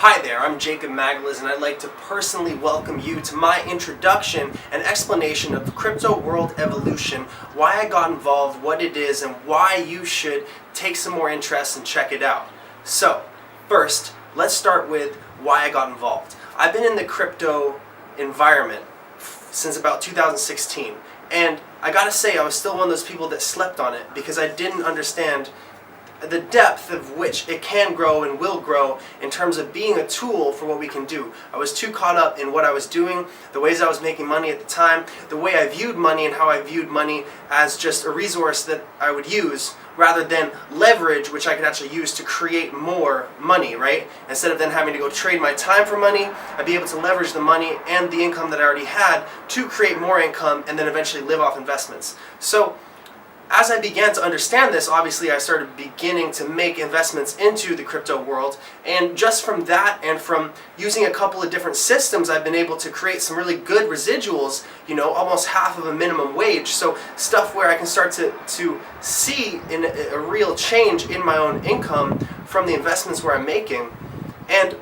Hi there, I'm Jacob Magalas, and I'd like to personally welcome you to my introduction and explanation of Crypto World Evolution, why I got involved, what it is, and why you should take some more interest and check it out. So, first, let's start with why I got involved. I've been in the crypto environment since about 2016, and I gotta say I was still one of those people that slept on it because I didn't understand the depth of which it can grow and will grow in terms of being a tool for what we can do. I was too caught up in what I was doing, the ways I was making money at the time, the way I viewed money and how I viewed money as just a resource that I would use rather than leverage which I could actually use to create more money, right? Instead of then having to go trade my time for money, I'd be able to leverage the money and the income that I already had to create more income and then eventually live off investments. So as I began to understand this, obviously I started beginning to make investments into the crypto world, and just from that and from using a couple of different systems, I've been able to create some really good residuals, almost half of a minimum wage. So stuff where I can start to see a real change in my own income from the investments where I'm making. And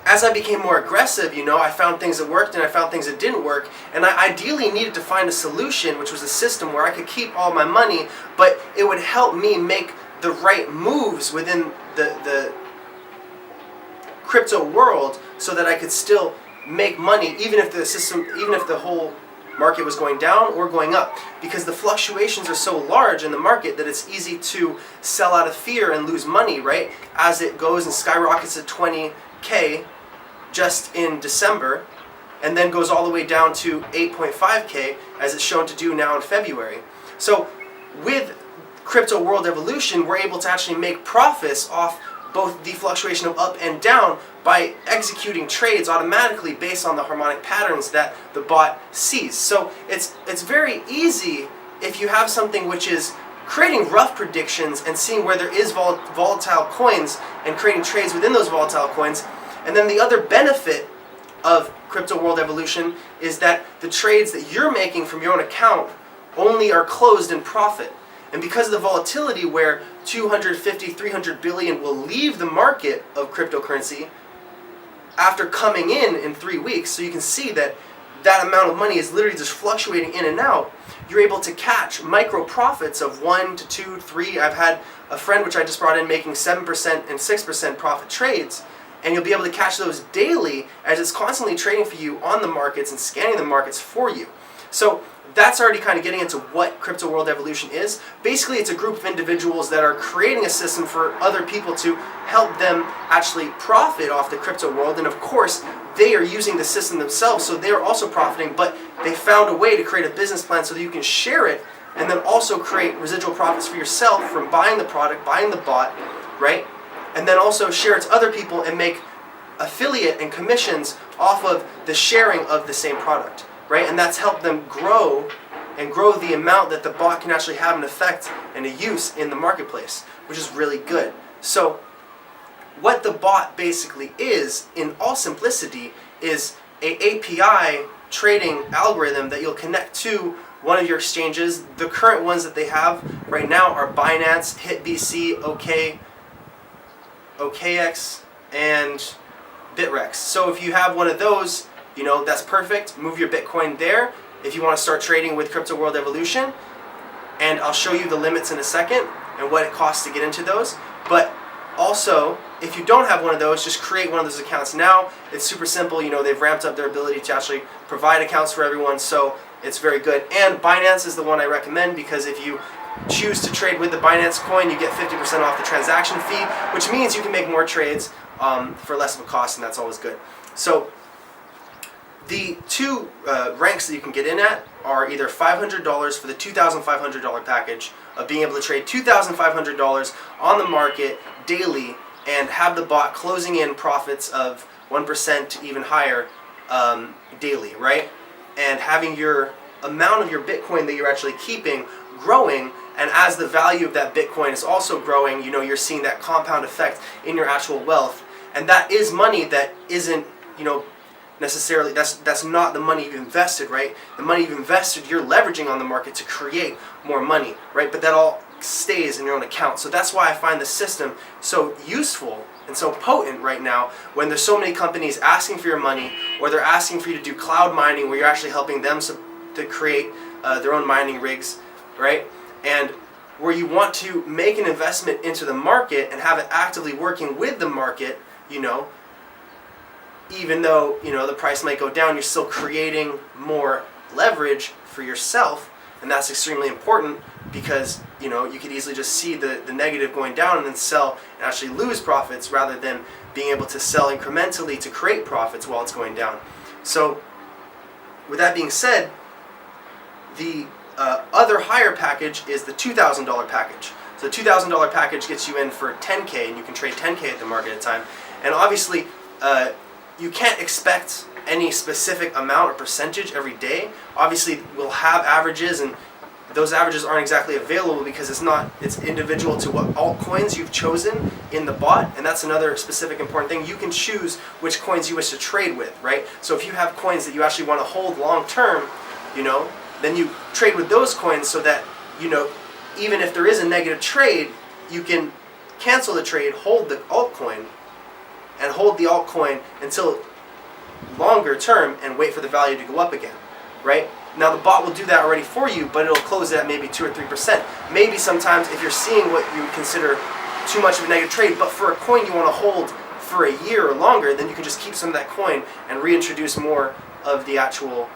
as I became more aggressive, I found things that worked and I found things that didn't work, and I ideally needed to find a solution, which was a system where I could keep all my money, but it would help me make the right moves within the crypto world so that I could still make money even if the whole market was going down or going up, because the fluctuations are so large in the market that it's easy to sell out of fear and lose money, right? As it goes and skyrockets at 20K just in December, and then goes all the way down to 8.5K as it's shown to do now in February. So with Crypto World Evolution, we're able to actually make profits off both the fluctuation of up and down by executing trades automatically based on the harmonic patterns that the bot sees. So it's very easy if you have something which is creating rough predictions and seeing where there is volatile coins and creating trades within those volatile coins. And then the other benefit of Crypto World Evolution is that the trades that you're making from your own account only are closed in profit. And because of the volatility where 250, 300 billion will leave the market of cryptocurrency after coming in 3 weeks, so you can see that that amount of money is literally just fluctuating in and out, you're able to catch micro profits of 1 to 2, 3. I've had a friend which I just brought in making 7% and 6% profit trades, and you'll be able to catch those daily as it's constantly trading for you on the markets and scanning the markets for you. So that's already kind of getting into what Crypto World Evolution is. Basically, it's a group of individuals that are creating a system for other people to help them actually profit off the crypto world. And of course, they are using the system themselves, so they're also profiting, but they found a way to create a business plan so that you can share it and then also create residual profits for yourself from buying the product, buying the bot, right? And then also share it to other people and make affiliate and commissions off of the sharing of the same product, right? And that's helped them grow the amount that the bot can actually have an effect and a use in the marketplace, which is really good. So what the bot basically is, in all simplicity, is a API trading algorithm that you'll connect to one of your exchanges. The current ones that they have right now are Binance, HitBC, OKX, and Bitrex. So if you have one of those, that's perfect. Move your Bitcoin there if you want to start trading with Crypto World Evolution. And I'll show you the limits in a second and what it costs to get into those. But also, if you don't have one of those, just create one of those accounts now. It's super simple. They've ramped up their ability to actually provide accounts for everyone, so it's very good. And Binance is the one I recommend, because if you choose to trade with the Binance coin, you get 50% off the transaction fee, which means you can make more trades for less of a cost, and that's always good. So the two ranks that you can get in at are either $500 for the $2,500 package of being able to trade $2,500 on the market daily and have the bot closing in profits of 1% to even higher daily, right? And having your amount of your Bitcoin that you're actually keeping growing, and as the value of that Bitcoin is also growing, you're seeing that compound effect in your actual wealth. And that is money that isn't, necessarily, that's not the money you've invested, right? The money you've invested, you're leveraging on the market to create more money, right? But that all stays in your own account. So that's why I find the system so useful and so potent right now, when there's so many companies asking for your money, or they're asking for you to do cloud mining where you're actually helping them to create their own mining rigs, right? And where you want to make an investment into the market and have it actively working with the market, even though the price might go down, you're still creating more leverage for yourself. And that's extremely important, because you could easily just see the negative going down and then sell and actually lose profits, rather than being able to sell incrementally to create profits while it's going down. So with that being said, the other higher package is the $2,000 package. So the $2,000 package gets you in for $10K, and you can trade $10K at the market at a time. And obviously you can't expect any specific amount or percentage every day. Obviously we'll have averages, and those averages aren't exactly available because it's individual to what altcoins you've chosen in the bot. And that's another specific important thing. You can choose which coins you wish to trade with, right? So if you have coins that you actually want to hold long term, then you trade with those coins, so that even if there is a negative trade, you can cancel the trade, hold the altcoin, and hold the altcoin until longer term and wait for the value to go up again, right? Now the bot will do that already for you, but it'll close it at maybe 2 or 3%. Maybe sometimes if you're seeing what you would consider too much of a negative trade, but for a coin you want to hold for a year or longer, then you can just keep some of that coin and reintroduce more of the actual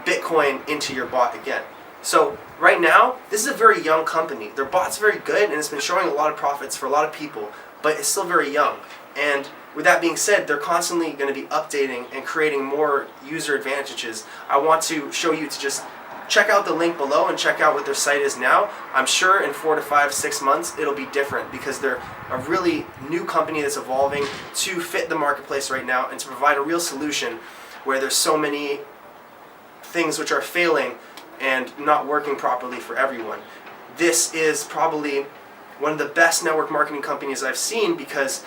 Bitcoin into your bot again. So right now, this is a very young company. Their bot's very good, and it's been showing a lot of profits for a lot of people, but it's still very young. And with that being said, they're constantly going to be updating and creating more user advantages. I want to show you to just check out the link below and check out what their site is now. I'm sure in 4 to 5, 6 months it'll be different, because they're a really new company that's evolving to fit the marketplace right now and to provide a real solution where there's so many things which are failing and not working properly for everyone. This is probably one of the best network marketing companies I've seen, because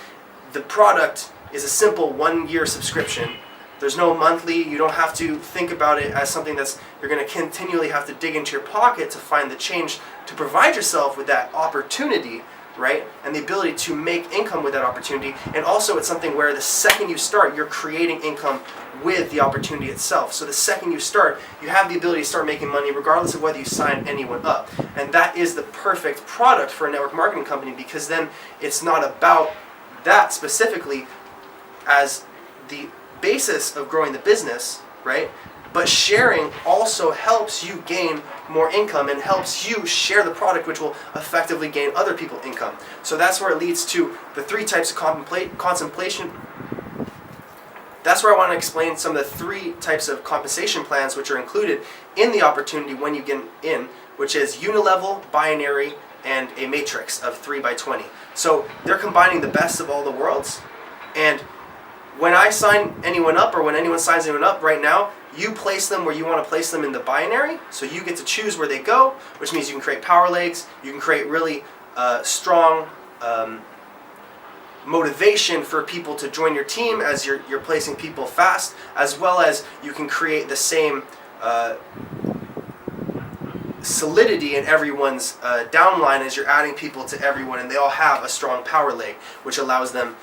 the product is a simple 1-year subscription. There's no monthly. You don't have to think about it as something that's you're going to continually have to dig into your pocket to find the change to provide yourself with that opportunity, right? And the ability to make income with that opportunity. And also it's something where the second you start, you're creating income with the opportunity itself. So the second you start, you have the ability to start making money regardless of whether you sign anyone up. And that is the perfect product for a network marketing company, because then it's not about that specifically as the basis of growing the business, right? But sharing also helps you gain more income and helps you share the product, which will effectively gain other people income. So that's where it leads to the 3 types of contemplation. That's where I want to explain some of the 3 types of compensation plans which are included in the opportunity when you get in, which is unilevel, binary, and a matrix of 3 by 20. So they're combining the best of all the worlds. And when I sign anyone up, or when anyone signs anyone up right now, you place them where you want to place them in the binary. So you get to choose where they go, which means you can create power legs, you can create really strong motivation for people to join your team as you're placing people fast, as well as you can create the same solidity in everyone's downline as you're adding people to everyone, and they all have a strong power leg, which allows them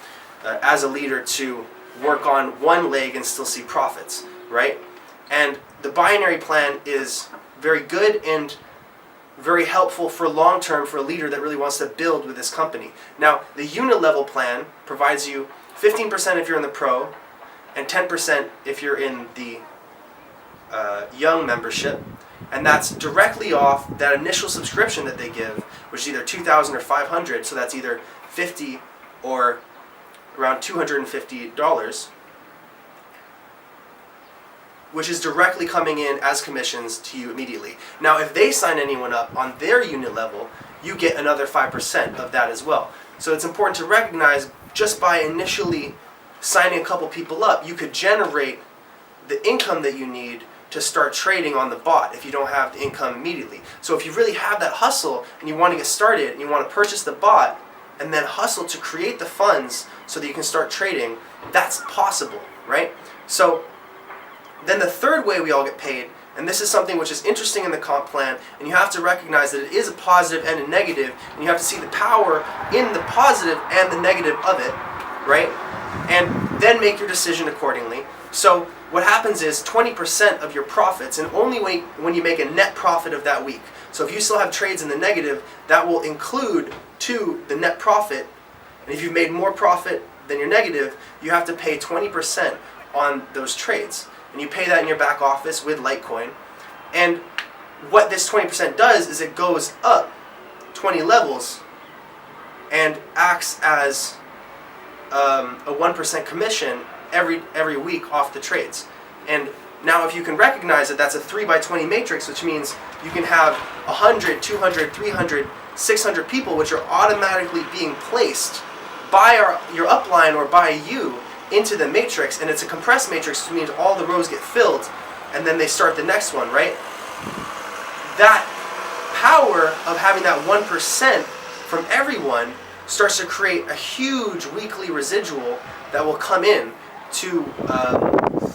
as a leader to work on one leg and still see profits, right? And the binary plan is very good and very helpful for long term for a leader that really wants to build with this company. Now, the unit level plan provides you 15% if you're in the pro and 10% if you're in the young membership. And that's directly off that initial subscription that they give, which is either $2,000 or $500. So that's either $50 or around $250, which is directly coming in as commissions to you immediately. Now, if they sign anyone up on their unit level, you get another 5% of that as well. So it's important to recognize, just by initially signing a couple people up, you could generate the income that you need to start trading on the bot if you don't have the income immediately. So if you really have that hustle and you want to get started and you want to purchase the bot, and then hustle to create the funds so that you can start trading, that's possible, right? So then the third way we all get paid, and this is something which is interesting in the comp plan, and you have to recognize that it is a positive and a negative, and you have to see the power in the positive and the negative of it, right? And then make your decision accordingly. So what happens is 20% of your profits, and only when you make a net profit of that week. So if you still have trades in the negative, that will include to the net profit. And if you've made more profit than your negative, you have to pay 20% on those trades. And you pay that in your back office with Litecoin. And what this 20% does is it goes up 20 levels and acts as a 1% commission every week off the trades. And now if you can recognize that that's a 3x20 matrix, which means you can have 100, 200, 300, 600 people which are automatically being placed by your upline or by you into the matrix, and it's a compressed matrix, which means all the rows get filled and then they start the next one, right? That power of having that 1% from everyone starts to create a huge weekly residual that will come in to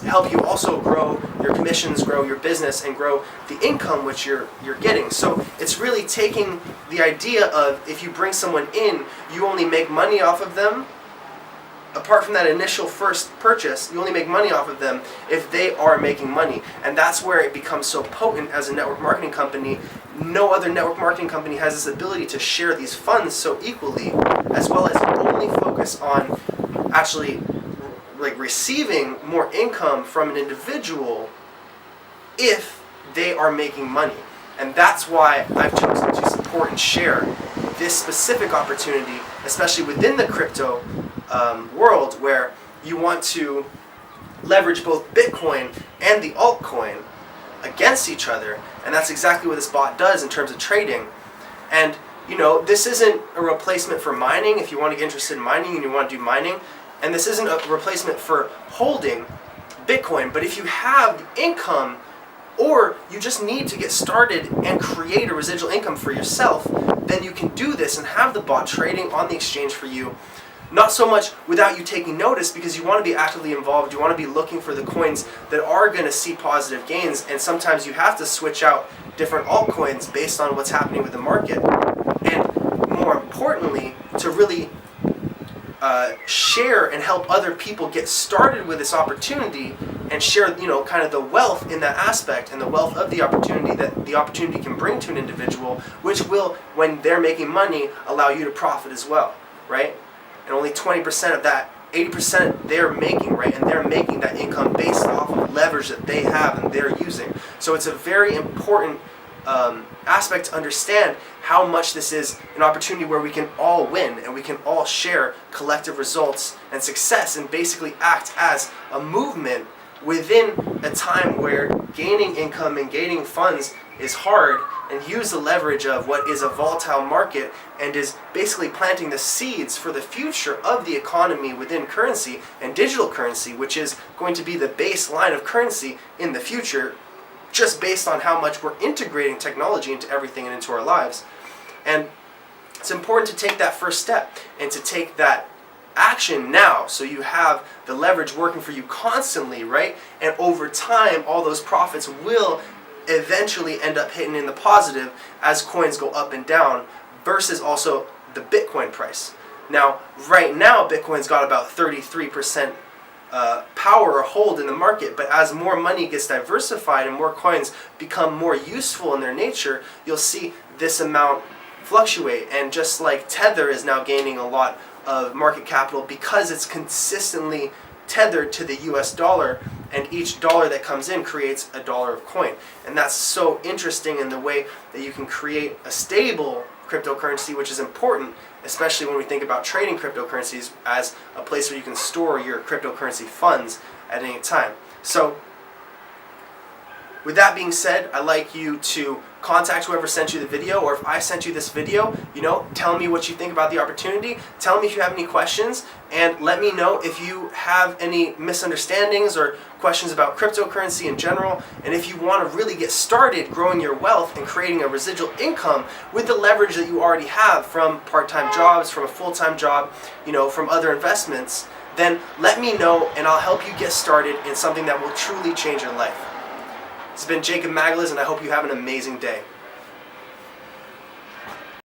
help you also grow your commissions, grow your business, and grow the income which you're getting. So it's really taking the idea of, if you bring someone in, you only make money off of them. Apart from that initial first purchase, you only make money off of them if they are making money. And that's where it becomes so potent as a network marketing company. No other network marketing company has this ability to share these funds so equally, as well as only focus on actually like receiving more income from an individual if they are making money. And that's why I've chosen to support and share this specific opportunity, especially within the crypto world, where you want to leverage both Bitcoin and the altcoin against each other. And that's exactly what this bot does in terms of trading. And you know, this isn't a replacement for mining if you want to get interested in mining and you want to do mining. And this isn't a replacement for holding Bitcoin. But if you have the income, or you just need to get started and create a residual income for yourself, then you can do this and have the bot trading on the exchange for you. Not so much without you taking notice, because you want to be actively involved. You want to be looking for the coins that are going to see positive gains. And sometimes you have to switch out different altcoins based on what's happening with the market. And more importantly, to really share and help other people get started with this opportunity and share, you know, kind of the wealth in that aspect and the wealth of the opportunity that the opportunity can bring to an individual, which will, when they're making money, allow you to profit as well, right? And only 20% of that, 80% they're making, right? And they're making that income based off of leverage that they have and they're using. So it's a very important aspect to understand how much this is an opportunity where we can all win and we can all share collective results and success and basically act as a movement within a time where gaining income and gaining funds is hard, and use the leverage of what is a volatile market and is basically planting the seeds for the future of the economy within currency and digital currency, which is going to be the baseline of currency in the future, just based on how much we're integrating technology into everything and into our lives. And it's important to take that first step and to take that action now, so you have the leverage working for you constantly, right? And over time, all those profits will eventually end up hitting in the positive as coins go up and down, versus also the Bitcoin price. Now, right now, Bitcoin's got about 33% power or hold in the market, but as more money gets diversified and more coins become more useful in their nature, you'll see this amount fluctuate. And just like Tether is now gaining a lot of market capital because it's consistently tethered to the US dollar, and each dollar that comes in creates a dollar of coin. And that's so interesting in the way that you can create a stable cryptocurrency, which is important, especially when we think about trading cryptocurrencies as a place where you can store your cryptocurrency funds at any time. So with that being said, I'd like you to contact whoever sent you the video, or if I sent you this video, tell me what you think about the opportunity. Tell me if you have any questions, and let me know if you have any misunderstandings or questions about cryptocurrency in general, and if you want to really get started growing your wealth and creating a residual income with the leverage that you already have from part-time jobs, from a full-time job, from other investments, then let me know and I'll help you get started in something that will truly change your life. This has been Jacob Maglis, and I hope you have an amazing day.